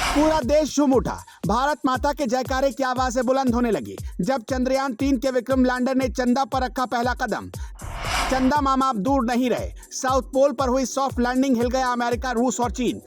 पूरा देश झूम उठा। भारत माता के जयकारे की आवाजें बुलंद होने लगी जब चंद्रयान-3 के विक्रम लैंडर ने चंदा पर रखा पहला कदम। चंदा मामा अब दूर नहीं रहे। साउथ पोल पर हुई सॉफ्ट लैंडिंग, हिल गया अमेरिका, रूस और चीन।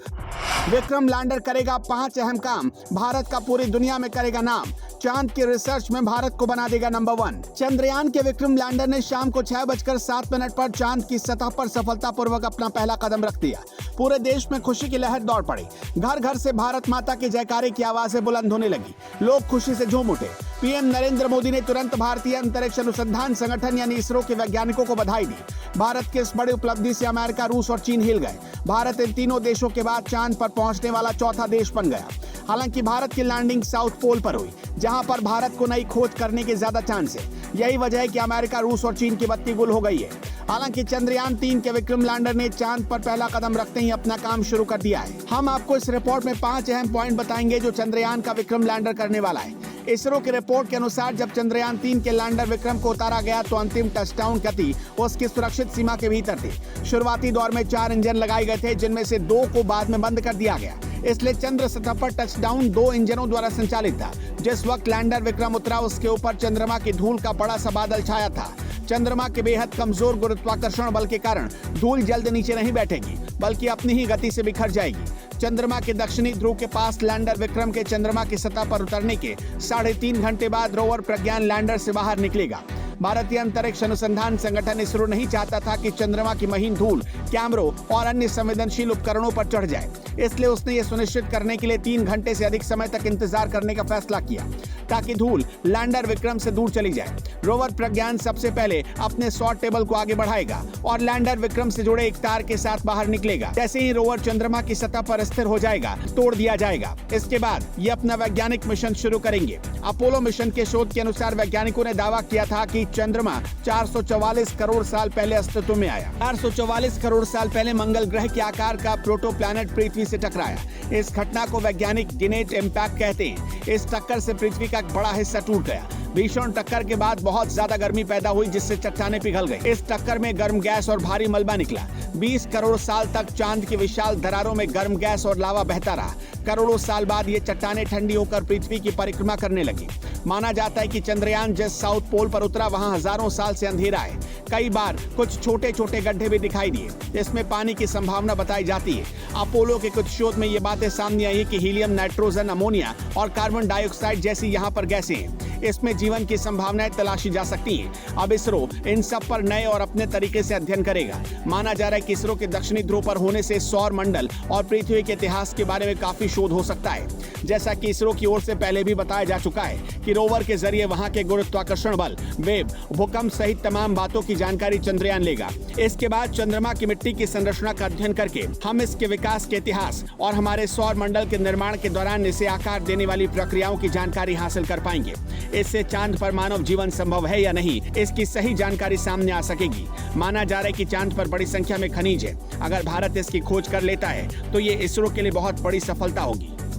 विक्रम लैंडर करेगा 5 अहम काम, भारत का पूरी दुनिया में करेगा नाम। चांद की रिसर्च में भारत को बना देगा नंबर 1। चंद्रयान के विक्रम लैंडर ने शाम को 6:07 पर चांद की सतह पर सफलतापूर्वक अपना पहला कदम रख दिया। पूरे देश में खुशी की लहर दौड़ पड़ी। घर घर से भारत माता के जयकारे की आवाजें बुलंद होने लगी। लोग खुशी से झूम उठे। पीएम नरेंद्र मोदी ने तुरंत भारतीय अंतरिक्ष अनुसंधान संगठन यानी इसरो के वैज्ञानिकों को बधाई दी। भारत की इस बड़ी उपलब्धि से अमेरिका, रूस और चीन हिल गए। भारत इन तीनों देशों के बाद चांद पर पहुंचने वाला चौथा देश बन गया। हालांकि भारत की लैंडिंग साउथ पोल पर हुई, जहां पर भारत को नई खोज करने के ज्यादा चांस है। यही वजह है कि अमेरिका, रूस और चीन की बत्ती गुल हो गई है। हालांकि चंद्रयान-3 के विक्रम लैंडर ने चांद पर पहला कदम रखते ही अपना काम शुरू कर दिया है। हम आपको इस रिपोर्ट में 5 अहम पॉइंट बताएंगे जो चंद्रयान का विक्रम लैंडर करने वाला है। इसरो की रिपोर्ट के अनुसार जब चंद्रयान-3 के लैंडर विक्रम को उतारा गया तो अंतिम टचडाउन गति उसकी सुरक्षित सीमा के भीतर थी। शुरुआती दौर में 4 इंजन लगाए गए थे, जिनमें से 2 को बाद में बंद कर दिया गया। इसलिए चंद्र सतह पर टचडाउन 2 इंजनों द्वारा संचालित था। जिस वक्त लैंडर विक्रम उतरा, उसके ऊपर चंद्रमा की धूल का बड़ा सा बादल छाया था। चंद्रमा के बेहद कमजोर गुरुत्वाकर्षण बल के कारण धूल जल्द नीचे नहीं बैठेगी, बल्कि अपनी ही गति से बिखर जाएगी। चंद्रमा के दक्षिणी ध्रुव के पास लैंडर विक्रम के चंद्रमा की सतह पर उतरने के 3.5 घंटे बाद रोवर प्रज्ञान लैंडर से बाहर निकलेगा। भारतीय अंतरिक्ष अनुसंधान संगठन इसरो नहीं चाहता था कि चंद्रमा की महीन धूल कैमरों और अन्य संवेदनशील उपकरणों पर चढ़ जाए। इसलिए उसने ये सुनिश्चित करने के लिए 3 घंटे से अधिक समय तक इंतजार करने का फैसला किया, ताकि धूल लैंडर विक्रम से दूर चली जाए। रोवर प्रज्ञान सबसे पहले अपने सॉर्ट टेबल को आगे बढ़ाएगा और लैंडर विक्रम से जुड़े एक तार के साथ बाहर निकलेगा। जैसे ही रोवर चंद्रमा की सतह पर स्थिर हो जाएगा, तोड़ दिया जाएगा। इसके बाद ये अपना वैज्ञानिक मिशन शुरू करेंगे। अपोलो मिशन के शोध के अनुसार वैज्ञानिकों ने दावा किया था कि चंद्रमा 444 करोड़ साल पहले अस्तित्व में आया। 444 करोड़ साल पहले मंगल ग्रह के आकार का प्रोटो प्लैनेट पृथ्वी से टकराया। इस घटना को वैज्ञानिक डिनेट इम्पैक्ट कहते हैं। इस टक्कर से पृथ्वी का एक बड़ा हिस्सा टूट गया। भीषण टक्कर के बाद बहुत ज्यादा गर्मी पैदा हुई, जिससे चट्टानें पिघल गई। इस टक्कर में गर्म गैस और भारी मलबा निकला। 20 करोड़ साल तक चांद की विशाल दरारों में गर्म गैस और लावा बहता रहा। करोड़ों साल बाद ये चट्टानें ठंडी होकर पृथ्वी की परिक्रमा करने लगी। माना जाता है कि चंद्रयान जिस साउथ पोल पर उतरा, वहां हजारों साल से अंधेरा है। कई बार कुछ छोटे छोटे गड्ढे भी दिखाई दिए। इसमें पानी की संभावना बताई जाती है। अपोलो के कुछ शोध में ये बातें सामने आई कि हीलियम, नाइट्रोजन, अमोनिया और कार्बन डाइऑक्साइड जैसी यहाँ पर गैसें हैं। इसमें जीवन की संभावनाएं तलाशी जा सकती हैं। अब इसरो इन सब पर नए और अपने तरीके से अध्ययन करेगा। माना जा रहा है कि इसरो के दक्षिणी ध्रुव पर होने से सौर मंडल और पृथ्वी के इतिहास के बारे में काफी शोध हो सकता है। जैसा कि इसरो की ओर से पहले भी बताया जा चुका है कि रोवर के जरिए वहां के गुरुत्वाकर्षण बल, वेव, भूकंप सहित तमाम बातों की जानकारी चंद्रयान लेगा। इसके बाद चंद्रमा की मिट्टी की संरचना का अध्ययन करके हम इसके विकास के इतिहास और हमारे सौर मंडल के निर्माण के दौरान इसे आकार देने वाली प्रक्रियाओं की जानकारी हासिल कर पाएंगे। इससे चांद पर मानव जीवन संभव है या नहीं, इसकी सही जानकारी सामने आ सकेगी। माना जा रहा है कि चांद पर बड़ी संख्या में खनिज है। अगर भारत इसकी खोज कर लेता है तो ये इसरो के लिए बहुत बड़ी सफलता होगी।